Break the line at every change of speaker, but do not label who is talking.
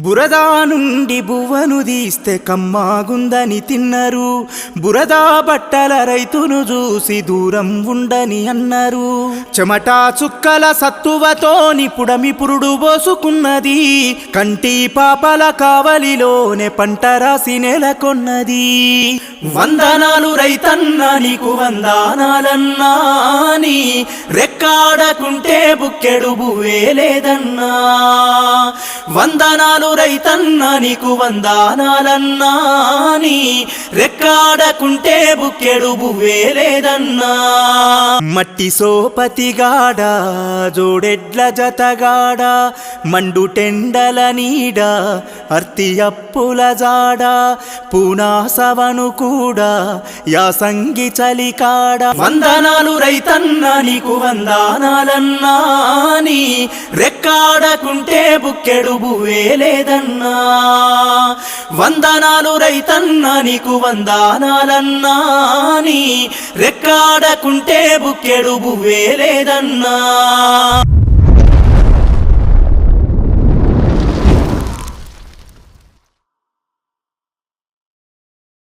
బురదా నుండి బువ్వను తీస్తే కమ్మాగుందని తిన్నరు. బురదా బట్టల రైతును చూసి దూరం ఉండని అన్నారు. చెమటా చుక్కల సత్తువతోని పుడమి పురుడు పోసుకున్నది. కంటి పాపల కావలిలోనే పంట రాసి నెలకొన్నది. వందనాలు రైతన్నా నీకు వందనాలన్నా, నీ రెక్కాడకుంటే బుక్కెడు బువ్వే లేదన్నా. వందనాలు రైతన్నా నీకు వందనాలన్నా, నీ రెక్కాడకుంటే బుక్కెడు బువ్వే లేదన్నా. మట్టి సోపతిగాడ జోడెడ్ల జతగాడ, మండు టెండల నీడ అర్తి అప్పుల జాడ, పూనాసవను కూడా యాసంగి చలికాడ. వందనాలు రైతన్నా నీకు వందనాలన్నా, నీ రెక్కాడకుంటే బుక్కెడు బువ్వే లేదన్నా. వందనాలు రైతన్నా నీకు వందనాలన్నా, నీ రెక్కాడకుంటే బుక్కెడు బువ్వే లేదన్నా.